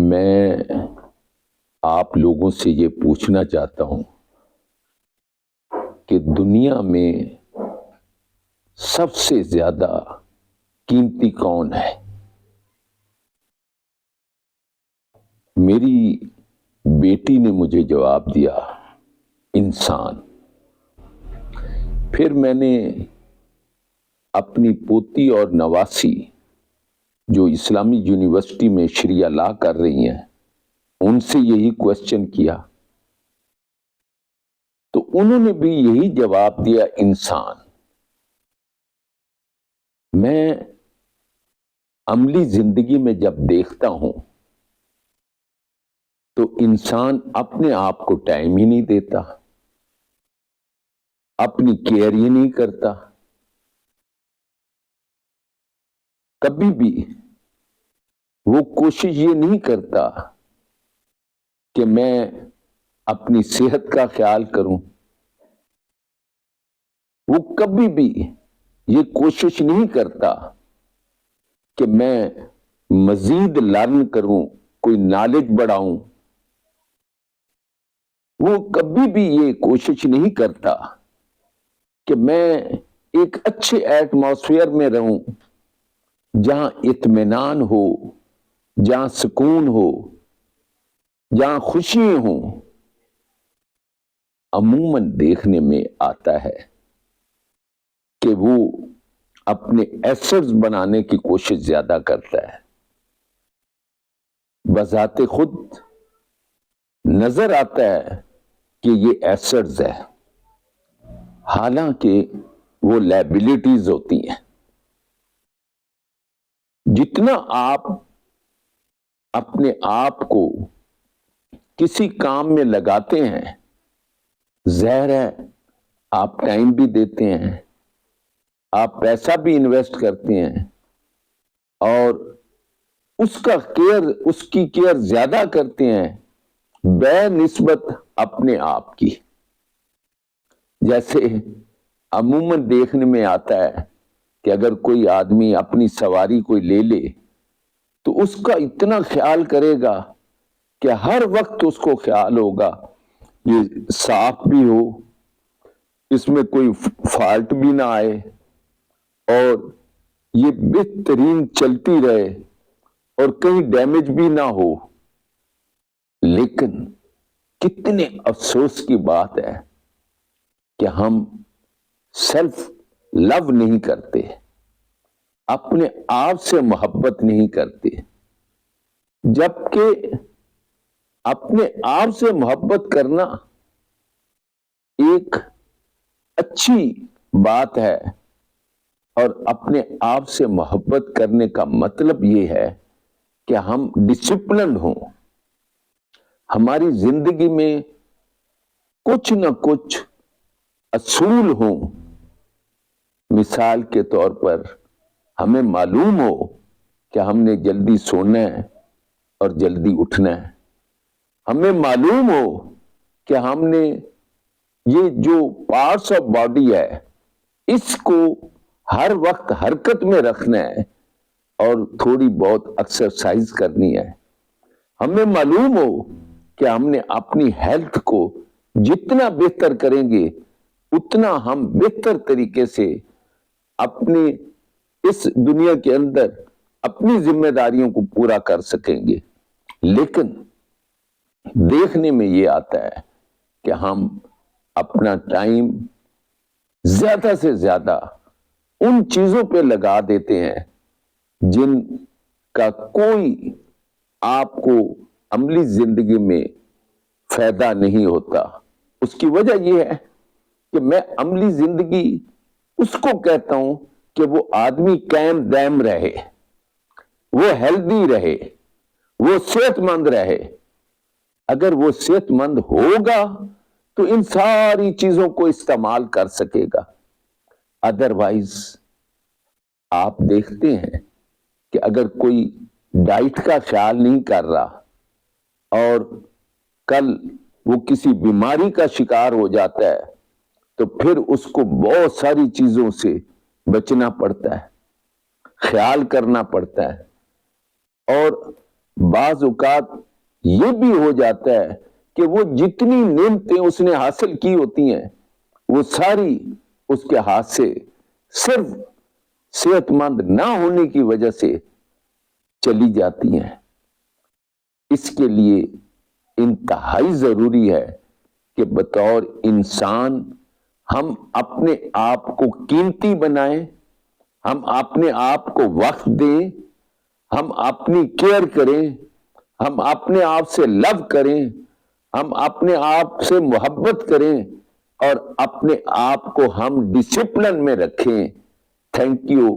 میں آپ لوگوں سے یہ پوچھنا چاہتا ہوں کہ دنیا میں سب سے زیادہ قیمتی کون ہے؟ میری بیٹی نے مجھے جواب دیا، انسان۔ پھر میں نے اپنی پوتی اور نواسی جو اسلامی یونیورسٹی میں شریعہ لا کر رہی ہیں ان سے یہی کوشچن کیا، تو انہوں نے بھی یہی جواب دیا، انسان۔ میں عملی زندگی میں جب دیکھتا ہوں تو انسان اپنے آپ کو ٹائم ہی نہیں دیتا، اپنی کیئر ہی نہیں کرتا، کبھی بھی وہ کوشش یہ نہیں کرتا کہ میں اپنی صحت کا خیال کروں، وہ کبھی بھی یہ کوشش نہیں کرتا کہ میں مزید لرن کروں، کوئی نالج بڑھاؤں، وہ کبھی بھی یہ کوشش نہیں کرتا کہ میں ایک اچھے ایٹماسفیئر میں رہوں جہاں اطمینان ہو، جہاں سکون ہو، جہاں خوشی ہوں۔ عموماً دیکھنے میں آتا ہے کہ وہ اپنے ایسٹس بنانے کی کوشش زیادہ کرتا ہے، بذات خود نظر آتا ہے کہ یہ ایسٹس ہے، حالانکہ وہ لائبلٹیز ہوتی ہیں۔ جتنا آپ اپنے آپ کو کسی کام میں لگاتے ہیں، ظاہر ہے آپ ٹائم بھی دیتے ہیں، آپ پیسہ بھی انویسٹ کرتے ہیں، اور اس کی کیئر زیادہ کرتے ہیں بے نسبت اپنے آپ کی۔ جیسے عموماً دیکھنے میں آتا ہے کہ اگر کوئی آدمی اپنی سواری کوئی لے لے تو اس کا اتنا خیال کرے گا کہ ہر وقت اس کو خیال ہوگا یہ صاف بھی ہو، اس میں کوئی فالٹ بھی نہ آئے، اور یہ بہترین چلتی رہے اور کہیں ڈیمیج بھی نہ ہو۔ لیکن کتنے افسوس کی بات ہے کہ ہم سیلف لو نہیں کرتے، اپنے آپ سے محبت نہیں کرتے، جبکہ اپنے آپ سے محبت کرنا ایک اچھی بات ہے، اور اپنے آپ سے محبت کرنے کا مطلب یہ ہے کہ ہم ڈسپلنڈ ہوں، ہماری زندگی میں کچھ نہ کچھ اصول ہوں۔ مثال کے طور پر ہمیں معلوم ہو کہ ہم نے جلدی سونا ہے اور جلدی اٹھنا ہے، ہمیں معلوم ہو کہ ہم نے یہ جو پارٹس آف باڈی ہے اس کو ہر وقت حرکت میں رکھنا ہے اور تھوڑی بہت ایکسرسائز کرنی ہے، ہمیں معلوم ہو کہ ہم نے اپنی ہیلتھ کو جتنا بہتر کریں گے اتنا ہم بہتر طریقے سے اپنی اس دنیا کے اندر اپنی ذمہ داریوں کو پورا کر سکیں گے۔ لیکن دیکھنے میں یہ آتا ہے کہ ہم اپنا ٹائم زیادہ سے زیادہ ان چیزوں پہ لگا دیتے ہیں جن کا کوئی آپ کو عملی زندگی میں فائدہ نہیں ہوتا۔ اس کی وجہ یہ ہے کہ میں عملی زندگی اس کو کہتا ہوں کہ وہ آدمی قائم دائم رہے، وہ ہیلدی رہے، وہ صحت مند رہے۔ اگر وہ صحت مند ہوگا تو ان ساری چیزوں کو استعمال کر سکے گا، ادروائز آپ دیکھتے ہیں کہ اگر کوئی ڈائٹ کا خیال نہیں کر رہا اور کل وہ کسی بیماری کا شکار ہو جاتا ہے تو پھر اس کو بہت ساری چیزوں سے بچنا پڑتا ہے، خیال کرنا پڑتا ہے، اور بعض اوقات یہ بھی ہو جاتا ہے کہ وہ جتنی نعمتیں اس نے حاصل کی ہوتی ہیں وہ ساری اس کے ہاتھ سے صرف صحت مند نہ ہونے کی وجہ سے چلی جاتی ہیں۔ اس کے لیے انتہائی ضروری ہے کہ بطور انسان ہم اپنے آپ کو قیمتی بنائیں، ہم اپنے آپ کو وقت دیں، ہم اپنی کیئر کریں، ہم اپنے آپ سے لو کریں، ہم اپنے آپ سے محبت کریں اور اپنے آپ کو ہم ڈسپلن میں رکھیں۔ Thank you.